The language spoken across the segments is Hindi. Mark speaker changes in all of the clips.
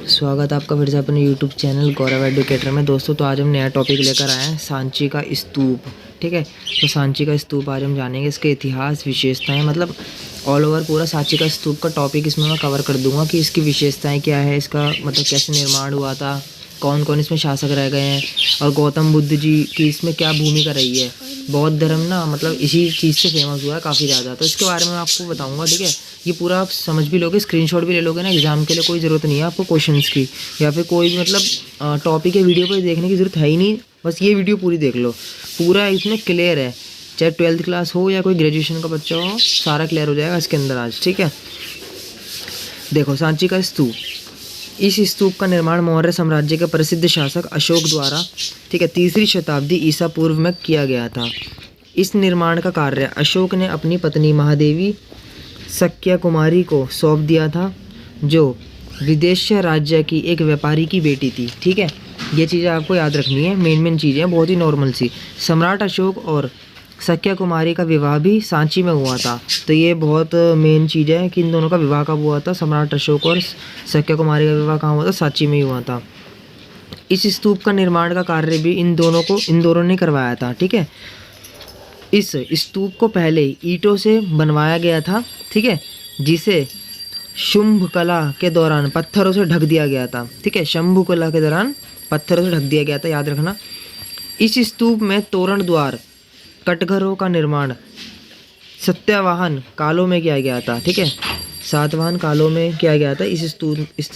Speaker 1: स्वागत है आपका फिर से अपने यूट्यूब चैनल गौरव एडुकेटर में। दोस्तों तो आज हम नया टॉपिक लेकर आए हैं, सांची का स्तूप। ठीक है, तो सांची का स्तूप आज हम जानेंगे, इसके इतिहास, विशेषताएं, मतलब ऑल ओवर पूरा सांची का स्तूप का टॉपिक इसमें मैं कवर कर दूंगा कि इसकी विशेषताएं क्या है, इसका मतलब कैसे निर्माण हुआ था, कौन कौन इसमें शासक रह गए हैं और गौतम बुद्ध जी की इसमें क्या भूमिका रही है। बौद्ध धर्म ना मतलब इसी चीज़ से फेमस हुआ है काफ़ी ज़्यादा, तो इसके बारे में मैं आपको बताऊंगा। ठीक है, ये पूरा आप समझ भी लोगे, स्क्रीनशॉट भी ले लोगे ना, एग्जाम के लिए कोई ज़रूरत नहीं है आपको क्वेश्चंस की या फिर कोई भी मतलब टॉपिक या वीडियो पर देखने की ज़रूरत है ही नहीं। बस ये वीडियो पूरी देख लो, पूरा इसमें क्लियर है, चाहे 12th क्लास हो या कोई ग्रेजुएशन का बच्चा हो, सारा क्लियर हो जाएगा इसके अंदर आज। ठीक है, देखो सांची का स्तूप। इस स्तूप का निर्माण मौर्य साम्राज्य के प्रसिद्ध शासक अशोक द्वारा, ठीक है, 3री शताब्दी ईसा पूर्व में किया गया था। इस निर्माण का कार्य अशोक ने अपनी पत्नी महादेवी सक्या कुमारी को सौंप दिया था, जो विदेश्य राज्य की एक व्यापारी की बेटी थी। ठीक है, ये चीज़ें आपको याद रखनी है, मेन चीज़ें बहुत ही नॉर्मल सी। सम्राट अशोक और सक्या कुमारी का विवाह भी सांची में हुआ था, तो ये बहुत मेन चीज़ है कि इन दोनों का विवाह कब हुआ था। सम्राट अशोक और सक्या कुमारी का विवाह कहाँ हुआ था? सांची में ही हुआ था। इस स्तूप का निर्माण का कार्य भी इन दोनों ने करवाया था। ठीक है, इस स्तूप को पहले ईंटों से बनवाया गया था, ठीक है, जिसे शुंभ कला के दौरान पत्थरों से ढक दिया गया था। ठीक है, शंभु कला के दौरान पत्थरों से ढक दिया गया था, याद रखना। इस स्तूप में तोरण द्वार, कटघरों का निर्माण सत्यवाहन कालों में किया गया था। ठीक है, सातवाहन कालों में किया गया था। इस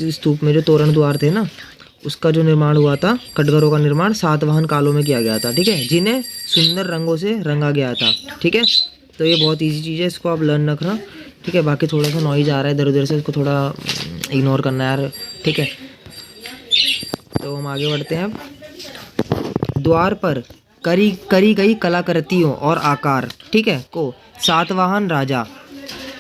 Speaker 1: स्तूप में जो तोरण द्वार थे ना, उसका जो निर्माण हुआ था, कटघरों का निर्माण सातवाहन कालों में किया गया था। ठीक है, जिन्हें सुंदर रंगों से रंगा गया था। ठीक है, तो ये बहुत इजी चीज़ है, इसको आप लर्न रखना। ठीक है, बाकी थोड़ा सा नॉइज आ रहा है इधर उधर से, इसको थोड़ा इग्नोर करना यार। ठीक है, तो हम आगे बढ़ते हैं। अब द्वार पर करी गई कलाकृतियों और आकार, ठीक है, को सातवाहन राजा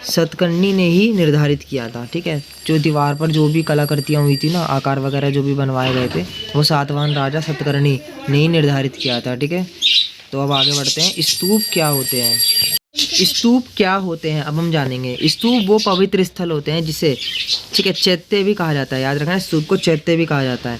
Speaker 1: सतकर्णी ने ही निर्धारित किया था। ठीक है, जो दीवार पर जो भी कलाकृतियाँ हुई थी ना, आकार वगैरह जो भी बनवाए गए थे, वो सातवाहन राजा सतकर्णी ने ही निर्धारित किया था। ठीक है, तो अब आगे बढ़ते हैं। स्तूप क्या होते हैं? स्तूप क्या होते हैं अब हम जानेंगे। स्तूप वो पवित्र स्थल होते हैं जिसे, ठीक है, चैत्य भी कहा जाता है, याद रखना, स्तूप को चैत्य भी कहा जाता है।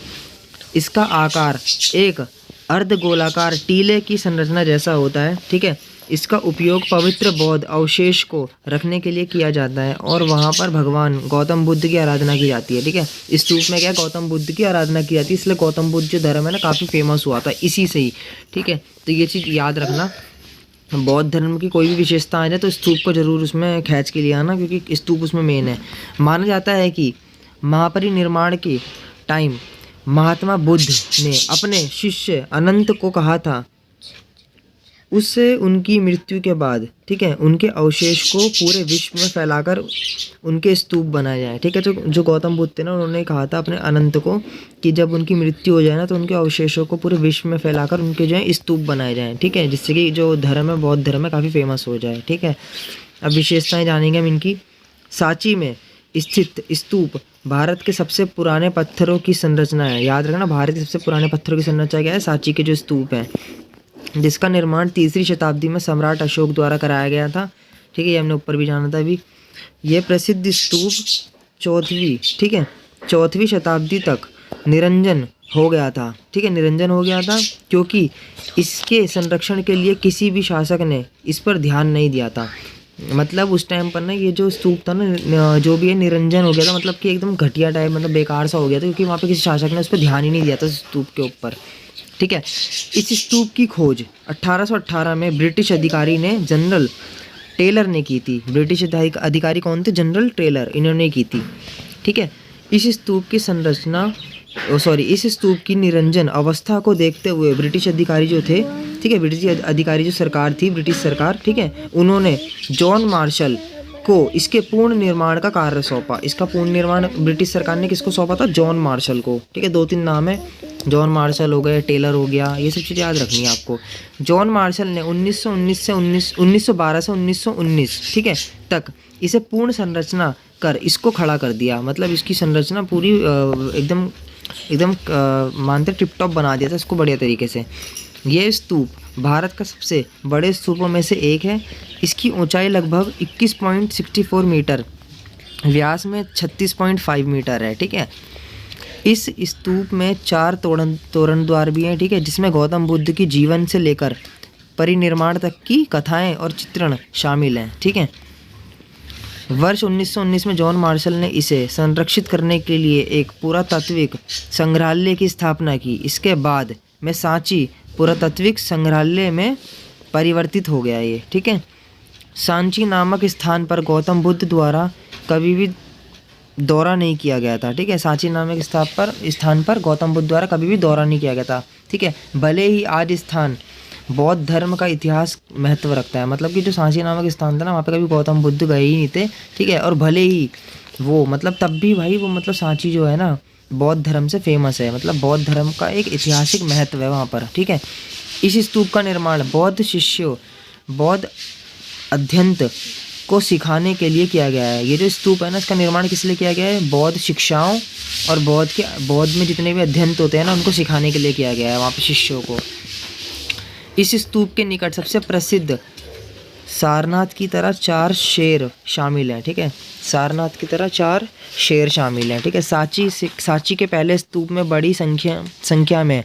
Speaker 1: इसका आकार एक अर्ध गोलाकार टीले की संरचना जैसा होता है। ठीक है, इसका उपयोग पवित्र बौद्ध अवशेष को रखने के लिए किया जाता है और वहाँ पर भगवान गौतम बुद्ध की आराधना की जाती है। ठीक है, इस स्तूप में क्या, गौतम बुद्ध की आराधना की जाती है, इसलिए गौतम बुद्ध जो धर्म है ना, काफ़ी फेमस हुआ था इसी से ही। ठीक है, तो ये चीज़ याद रखना, बौद्ध धर्म की कोई भी विशेषता आ जाए तो स्तूप को जरूर उसमें खींच के लिए आना, क्योंकि स्तूप उसमें मेन है। माना जाता है कि महापरिनिर्वाण के टाइम महात्मा बुद्ध ने अपने शिष्य अनंत को कहा था, उससे उनकी मृत्यु के बाद, ठीक है, उनके अवशेष को पूरे विश्व में फैलाकर उनके स्तूप बनाए जाए। ठीक है, तो जो गौतम बुद्ध थे ना, उन्होंने कहा था अपने अनंत को कि जब उनकी मृत्यु हो जाए ना, तो उनके अवशेषों को पूरे विश्व में फैलाकर उनके जो है स्तूप बनाए जाएँ। ठीक है, जिससे कि जो धर्म है, बौद्ध धर्म है, काफ़ी फेमस हो जाए। ठीक है, अब विशेषताएँ जानेंगे हम इनकी। सांची में स्थित स्तूप भारत के सबसे पुराने पत्थरों की संरचना है, याद रखना, भारत के सबसे पुराने पत्थरों की संरचना क्या है? सांची के जो स्तूप है, जिसका निर्माण 3री शताब्दी में सम्राट अशोक द्वारा कराया गया था। ठीक है, ये हमने ऊपर भी जाना था अभी। ये प्रसिद्ध स्तूप चौथी शताब्दी तक निरंजन हो गया था। ठीक है, निरंजन हो गया था क्योंकि इसके संरक्षण के लिए किसी भी शासक ने इस पर ध्यान नहीं दिया था। मतलब उस टाइम पर ना ये जो स्तूप था ना, जो भी है, निरंजन हो गया था, मतलब कि एकदम घटिया टाइप, मतलब बेकार सा हो गया था, क्योंकि वहाँ पे किसी शासक ने उस पर ध्यान ही नहीं दिया था स्तूप के ऊपर। ठीक है, इस स्तूप की खोज 1818 में ब्रिटिश अधिकारी ने जनरल टेलर ने की थी। ब्रिटिश अधिकारी कौन थे? जनरल टेलर, इन्होंने की थी। ठीक है, इस स्तूप की निरंजन अवस्था को देखते हुए ब्रिटिश अधिकारी जो थे, ठीक है, ब्रिटिश अधिकारी जो सरकार थी, ब्रिटिश सरकार, ठीक है, उन्होंने जॉन मार्शल को इसके पूर्ण निर्माण का कार्य सौंपा। इसका पूर्ण निर्माण ब्रिटिश सरकार ने किसको सौंपा था? जॉन मार्शल को। ठीक है, 2-3 नाम है, जॉन मार्शल हो गए, टेलर हो गया, ये सब चीज़ें याद रखनी है आपको। जॉन मार्शल ने 1912 से 1919, ठीक है, तक इसे पूर्ण संरचना कर इसको खड़ा कर दिया। मतलब इसकी संरचना पूरी एकदम मानते टिप टॉप बना दिया था इसको बढ़िया तरीके से। ये स्तूप भारत का सबसे बड़े स्तूपों में से एक है। इसकी ऊंचाई लगभग 21.64 मीटर, व्यास में 36.5 मीटर है। ठीक है, इस स्तूप में 4 तोरण द्वार भी हैं, ठीक है, जिसमें गौतम बुद्ध की जीवन से लेकर परिनिर्माण तक की कथाएं और चित्रण शामिल हैं, ठीक है। वर्ष 1919 में जॉन मार्शल ने इसे संरक्षित करने के लिए एक पुरातात्विक संग्रहालय की स्थापना की। इसके बाद में सांची पुरातात्विक संग्रहालय में परिवर्तित हो गया ये, ठीक है। सांची नामक स्थान पर गौतम बुद्ध द्वारा कभी भी दौरा नहीं किया गया था, ठीक है। सांची नामक स्थान पर गौतम बुद्ध द्वारा कभी भी दौरा नहीं किया गया था, ठीक है। भले ही आज स्थान बौद्ध धर्म का इतिहास महत्व रखता है, मतलब कि जो सांची नामक स्थान था ना, वहाँ पे कभी गौतम बुद्ध गए ही नहीं थे, ठीक है। और भले ही वो मतलब तब भी भाई वो मतलब सांची जो है ना बौद्ध धर्म से फेमस है, मतलब बौद्ध धर्म का एक ऐतिहासिक महत्व है वहाँ पर, ठीक है। इस स्तूप का निर्माण बौद्ध शिष्यों, बौद्ध अध्यंत को सिखाने के लिए किया गया है। ये जो स्तूप है ना, इसका निर्माण किस लिए किया गया है? बौद्ध शिक्षाओं और बौद्ध में जितने भी अध्यंत होते हैं ना, उनको सिखाने के लिए किया गया है वहाँ पे शिष्यों को। इस स्तूप के निकट सबसे प्रसिद्ध सारनाथ की तरह 4 शेर शामिल हैं, ठीक है। सारनाथ की तरह 4 शेर शामिल हैं, ठीक है। सांची के पहले स्तूप में बड़ी संख्या में,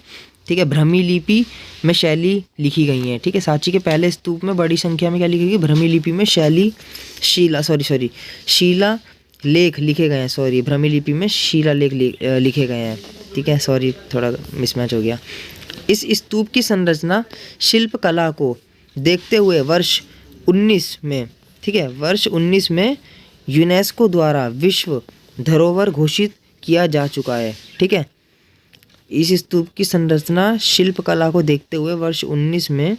Speaker 1: ठीक है, ब्राह्मी लिपि में शैली लिखी गई है, ठीक है। सांची के पहले स्तूप में बड़ी संख्या में क्या लिखी गई? ब्राह्मी लिपि में शीला लेख लिखे गए हैं, ब्राह्मी लिपि में शीला लेख लिखे गए हैं, ठीक है। थोड़ा मिसमैच हो गया। इस स्तूप की संरचना शिल्प कला को देखते हुए वर्ष 19 में, ठीक है, वर्ष 19 में यूनेस्को द्वारा विश्व धरोहर घोषित किया जा चुका है, ठीक है। इस स्तूप की संरचना शिल्प कला को देखते हुए वर्ष 19 में,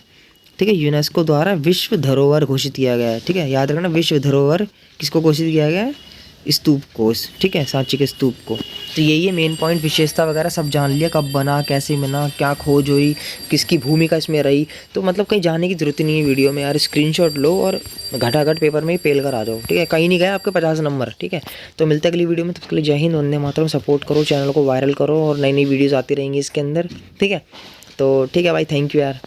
Speaker 1: ठीक है, यूनेस्को द्वारा विश्व धरोहर घोषित किया गया है, ठीक है। याद रखना, विश्व धरोहर किसको घोषित किया गया है? स्तूप को, ठीक है, सांची के स्तूप को। तो यही है मेन पॉइंट, विशेषता वगैरह सब जान लिया, कब बना, कैसे बना, क्या खोज हुई, किसकी भूमिका इसमें रही। तो मतलब कहीं जाने की जरूरत नहीं है वीडियो में यार, स्क्रीनशॉट लो और घटाघट पेपर में ही पेल कर आ जाओ, ठीक है। कहीं नहीं गए आपके 50 नंबर, ठीक है। तो मिलते हैं अगली वीडियो में, तब तक के लिए जय हिंद, वंदे मातरम। सपोर्ट करो, चैनल को वायरल करो और नई नई वीडियोज़ आती रहेंगी इसके अंदर, ठीक है। तो ठीक है भाई, थैंक यू यार।